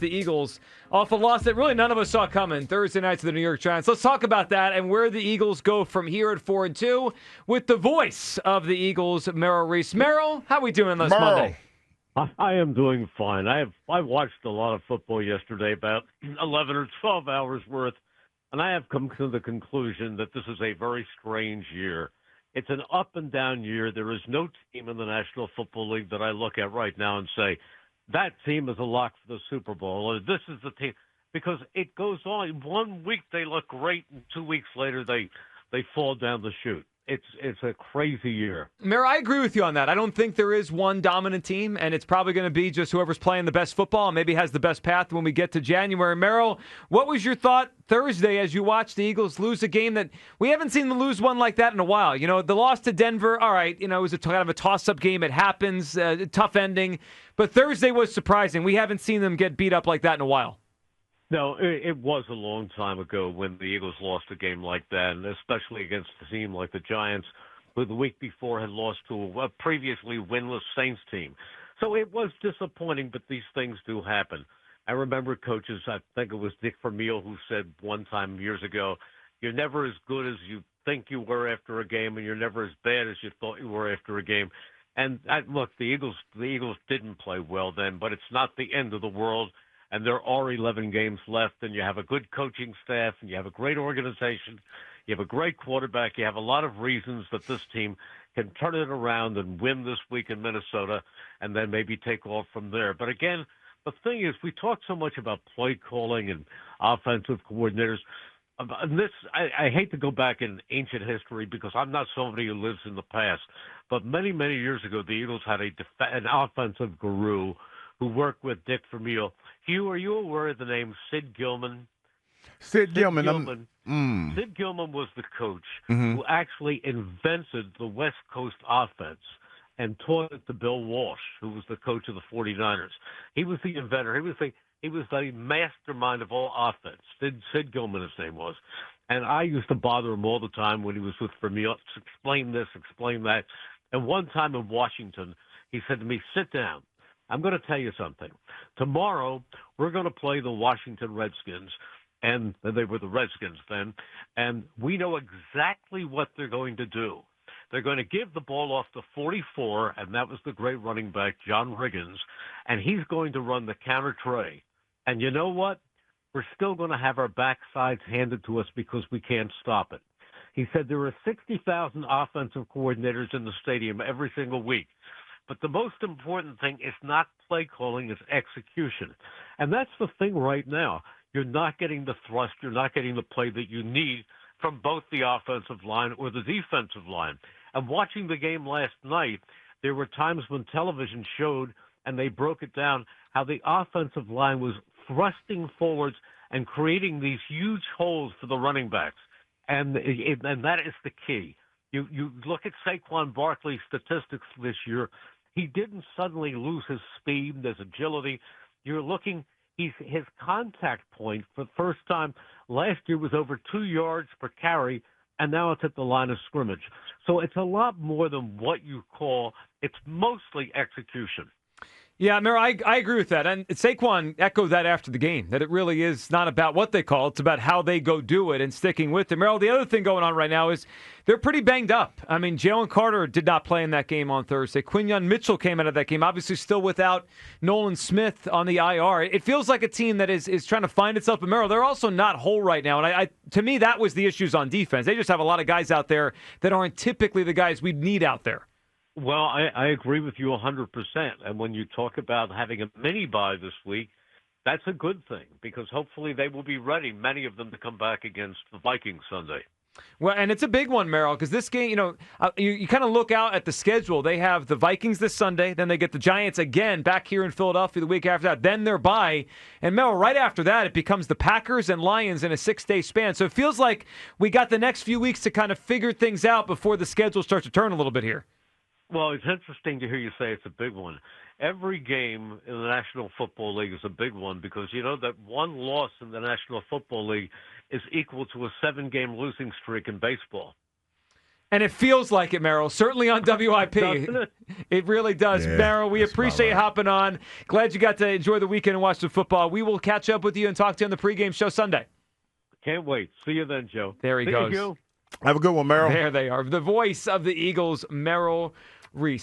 The Eagles off a loss that really none of us saw coming Thursday night to the New York Giants. Let's talk about that and where the Eagles go from here at 4-2 with the voice of the Eagles, Merrill Reese. Merrill, how we doing this Merrill. Monday? I am doing fine. I watched a lot of football yesterday, about 11 or 12 hours worth, and I have come to the conclusion that this is a very strange year. It's an up and down year. There is no team in the National Football League that I look at right now and say, that team is a lock for the Super Bowl, or this is the team, because it goes on. 1 week they look great, and 2 weeks later they fall down the chute. It's a crazy year. Mayor, I agree with you on that. I don't think there is one dominant team, and it's probably going to be just whoever's playing the best football and maybe has the best path when we get to January. Merrill, what was your thought Thursday as you watched the Eagles lose a game that we haven't seen them lose one like that in a while? You know, the loss to Denver, all right, it was a kind of a toss-up game. It happens, tough ending. But Thursday was surprising. We haven't seen them get beat up like that in a while. No, it was a long time ago when the Eagles lost a game like that, and especially against a team like the Giants, who the week before had lost to a previously winless Saints team. So it was disappointing, but these things do happen. I remember coaches, I think it was Dick Vermeil, who said one time years ago, you're never as good as you think you were after a game, and you're never as bad as you thought you were after a game. And look, the Eagles didn't play well then, but it's not the end of the world. And there are 11 games left, and you have a good coaching staff, and you have a great organization, you have a great quarterback, you have a lot of reasons that this team can turn it around and win this week in Minnesota, and then maybe take off from there. But again, the thing is, we talk so much about play calling and offensive coordinators. And this, I hate to go back in ancient history because I'm not somebody who lives in the past, but many, many years ago, the Eagles had an offensive guru who worked with Dick Vermeil. Hugh, are you aware of the name Sid Gilman? Sid Gilman. Sid Gilman was the coach who actually invented the West Coast offense and taught it to Bill Walsh, who was the coach of the 49ers. He was the inventor. He was the mastermind of all offense. Sid Gilman, his name was. And I used to bother him all the time when he was with Vermeil. Explain this, explain that. And one time in Washington, he said to me, sit down. I'm going to tell you something. Tomorrow, we're going to play the Washington Redskins, and they were the Redskins then, and we know exactly what they're going to do. They're going to give the ball off to 44, and that was the great running back, John Riggins, and he's going to run the counter tray. And you know what? We're still going to have our backsides handed to us because we can't stop it. He said there are 60,000 offensive coordinators in the stadium every single week. But the most important thing is not play calling, it's execution. And that's the thing right now. You're not getting the thrust, you're not getting the play that you need from both the offensive line or the defensive line. And watching the game last night, there were times when television showed, and they broke it down, how the offensive line was thrusting forwards and creating these huge holes for the running backs. And that is the key. You look at Saquon Barkley's statistics this year. He didn't suddenly lose his speed, his agility. You're looking, his contact point for the first time last year was over 2 yards per carry, and now it's at the line of scrimmage. So it's a lot more than what you call, it's mostly execution. Yeah, Mayor, I agree with that. And Saquon echoed that after the game, that it really is not about what they call, it's about how they go do it and sticking with it. Merrill, the other thing going on right now is they're pretty banged up. I mean, Jalen Carter did not play in that game on Thursday. Quinyon Mitchell came out of that game, obviously still without Nolan Smith on the IR. It feels like a team that is trying to find itself. But Merrill, they're also not whole right now. And to me, that was the issues on defense. They just have a lot of guys out there that aren't typically the guys we'd need out there. Well, I agree with you 100%. And when you talk about having a mini-bye this week, that's a good thing because hopefully they will be ready, many of them, to come back against the Vikings Sunday. Well, and it's a big one, Merrill, because this game, you kind of look out at the schedule. They have the Vikings this Sunday, then they get the Giants again back here in Philadelphia the week after that, then they're bye. And Merrill, right after that, it becomes the Packers and Lions in a 6-day span. So it feels like we got the next few weeks to kind of figure things out before the schedule starts to turn a little bit here. Well, it's interesting to hear you say it's a big one. Every game in the National Football League is a big one because you know that one loss in the National Football League is equal to a 7-game losing streak in baseball. And it feels like it, Merrill. Certainly on WIP. Doesn't it? It really does. Yeah, Merrill, we that's appreciate you about right. hopping on. Glad you got to enjoy the weekend and watch the football. We will catch up with you and talk to you on the pregame show Sunday. Can't wait. See you then, Joe. There he goes. You. Have a good one, Merrill. There they are. The voice of the Eagles, Merrill Reese.